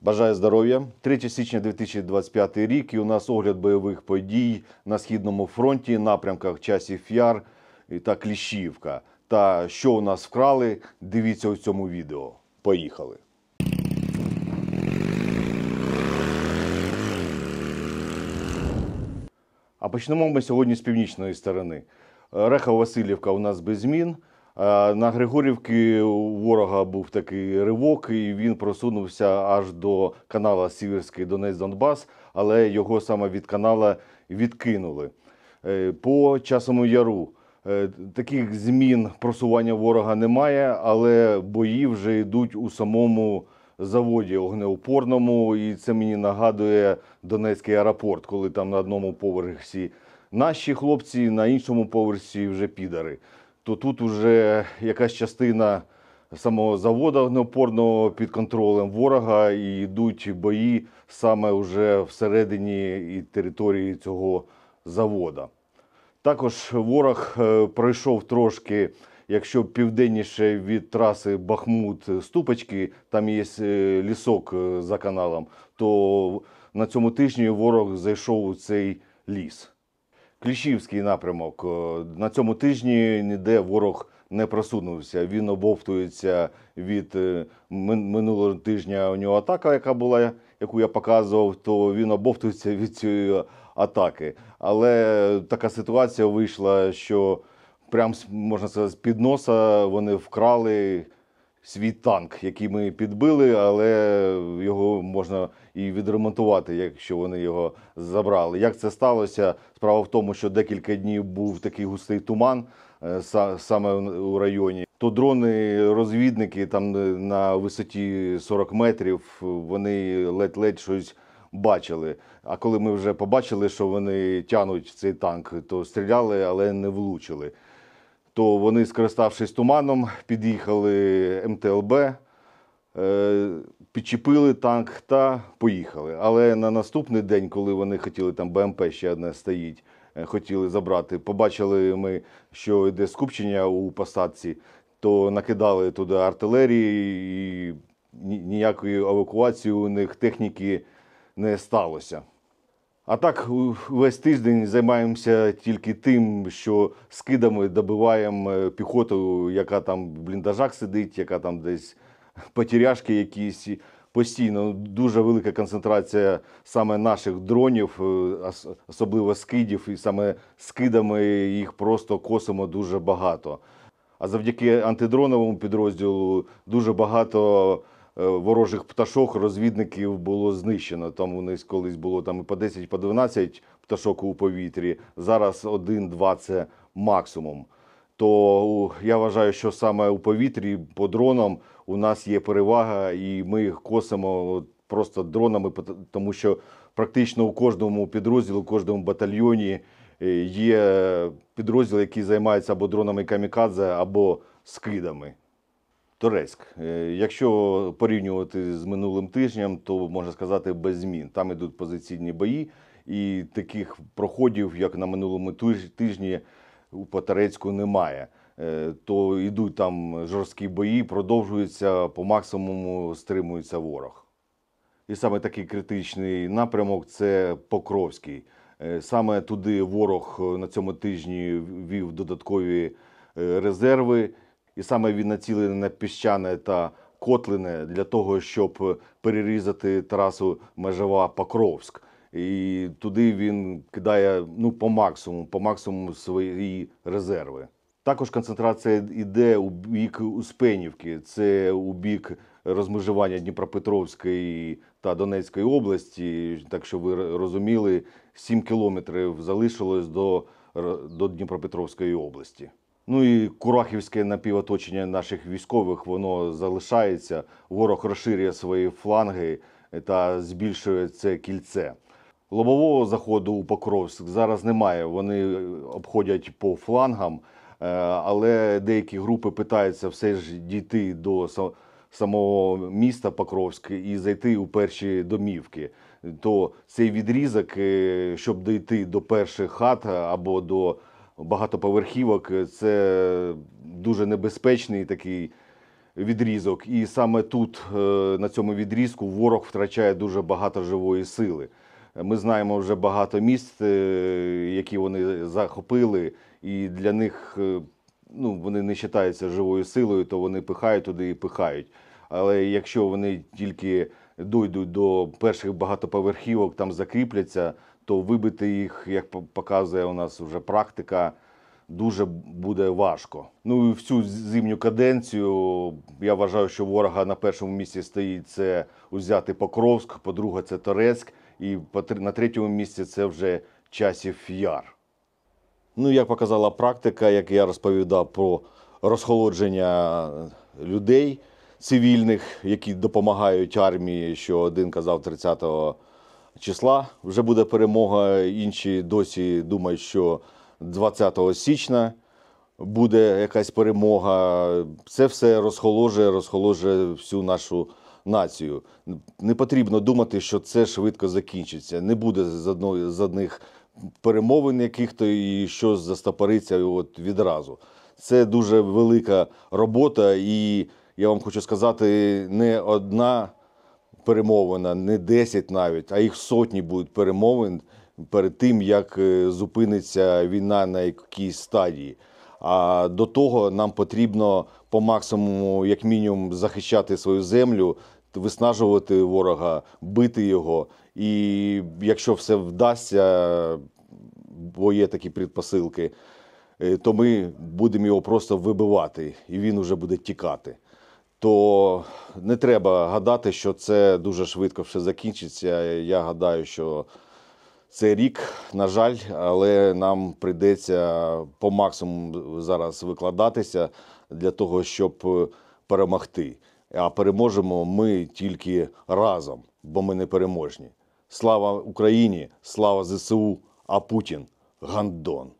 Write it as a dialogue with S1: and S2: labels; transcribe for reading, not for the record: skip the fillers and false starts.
S1: Бажаю здоров'я. 3 січня 2025 рік і у нас огляд бойових подій на Східному фронті, напрямках Часів Яр та Кліщіївка. Та що у нас вкрали, дивіться у цьому відео. Поїхали. А почнемо ми сьогодні з північної сторони. Рехав-Василівка у нас без змін. На Григорівці у ворога був такий ривок, і він просунувся аж до канала Сіверський Донець-Донбас, але його саме від канала відкинули. По Часовому Яру таких змін просування ворога немає, але бої вже йдуть у самому заводі огнеупорному, і це мені нагадує Донецький аеропорт, коли там на одному поверсі наші хлопці, на іншому поверсі вже підари. То тут вже якась частина самого заводу огнеупорного під контролем ворога, і йдуть бої саме вже всередині і території цього заводу. Також ворог пройшов трошки, якщо південніше від траси Бахмут-Ступочки, там є лісок за каналом, то на цьому тижні ворог зайшов у цей ліс. Кліщіївський напрямок. На цьому тижні ніде ворог не просунувся. Він обовтується від минулого тижня, у нього атака, яка була, яку я показував, то він обовтується від цієї атаки. Але така ситуація вийшла, що прямо, можна сказати, з-під носа вони вкрали свій танк, який ми підбили, але його можна і відремонтувати, якщо вони його забрали. Як це сталося? Справа в тому, що декілька днів був такий густий туман саме у районі. То дрони-розвідники там на висоті 40 метрів, вони ледь-ледь щось бачили. А коли ми вже побачили, що вони тягнуть цей танк, то стріляли, але не влучили. То вони, скориставшись туманом, під'їхали МТЛБ, підчепили танк та поїхали. Але на наступний день, коли вони хотіли, там БМП ще одне стоїть, хотіли забрати, побачили ми, що йде скупчення у посадці, то накидали туди артилерії, і ніякої евакуації у них техніки не сталося. А так, весь тиждень займаємося тільки тим, що скидами добиваємо піхоту, яка там в бліндажах сидить, яка там десь потеряшки якісь. Постійно дуже велика концентрація саме наших дронів, особливо скидів, і саме скидами їх просто косимо дуже багато. А завдяки антидроновому підрозділу дуже багато ворожих пташок, розвідників було знищено. Там у них колись було там і по 10, по 12 пташок у повітрі, зараз 1-2 – це максимум. То я вважаю, що саме у повітрі по дронам у нас є перевага, і ми їх косимо просто дронами, тому що практично у кожному підрозділі, у кожному батальйоні є підрозділ, який займається або дронами камікадзе, або скидами. Торецьк. Якщо порівнювати з минулим тижнем, то можна сказати без змін. Там йдуть позиційні бої, і таких проходів, як на минулому тижні, по Торецьку немає. То йдуть там жорсткі бої, продовжуються, по максимуму стримується ворог. І саме такий критичний напрямок – це Покровський. Саме туди ворог на цьому тижні ввів додаткові резерви. І саме він націлений на Піщане та Котлине для того, щоб перерізати трасу Межева-Покровськ. І туди він кидає по максимуму свої резерви. Також концентрація йде у бік Успенівки, це у бік розмежування Дніпропетровської та Донецької області. Так що ви розуміли, 7 кілометрів залишилось до Дніпропетровської області. Ну і Курахівське напівоточення наших військових, воно залишається. Ворог розширює свої фланги та збільшує це кільце. Лобового заходу у Покровськ зараз немає, вони обходять по флангам, але деякі групи питаються все ж дійти до самого міста Покровськ і зайти у перші домівки. То цей відрізок, щоб дійти до перших хат або до багатоповерхівок, це дуже небезпечний такий відрізок. І саме тут, на цьому відрізку, ворог втрачає дуже багато живої сили. Ми знаємо вже багато міст, які вони захопили, і для них вони не вважаються живою силою, то вони пихають туди і пихають. Але якщо вони тільки дійдуть до перших багатоповерхівок, там закріпляться, то вибити їх, як показує у нас вже практика, дуже буде важко. Ну і всю зимню каденцію я вважаю, що ворога на першому місці стоїть це узяти Покровськ, по-друге, це Торецьк, і на третьому місці це вже Часів Яр. Ну, як показала практика, як я розповідав про розхолодження людей цивільних, які допомагають армії, що один казав 30 числа вже буде перемога, інші досі думають, що 20 січня буде якась перемога. Це все розхоложує всю нашу націю. Не потрібно думати, що це швидко закінчиться. Не буде з одних перемовин яких-то і щось застопориться відразу. Це дуже велика робота, і я вам хочу сказати, не одна перемовина, не 10 навіть, а їх сотні будуть перемовин перед тим, як зупиниться війна на якійсь стадії. А до того нам потрібно по максимуму, як мінімум, захищати свою землю, виснажувати ворога, бити його. І якщо все вдасться, бо є такі предпосилки, то ми будемо його просто вибивати, і він вже буде тікати. То не треба гадати, що це дуже швидко все закінчиться. Я гадаю, що це рік, на жаль, але нам прийдеться по максимуму зараз викладатися для того, щоб перемогти. А переможемо ми тільки разом, бо ми не переможні. Слава Україні, слава ЗСУ, а Путін – гандон.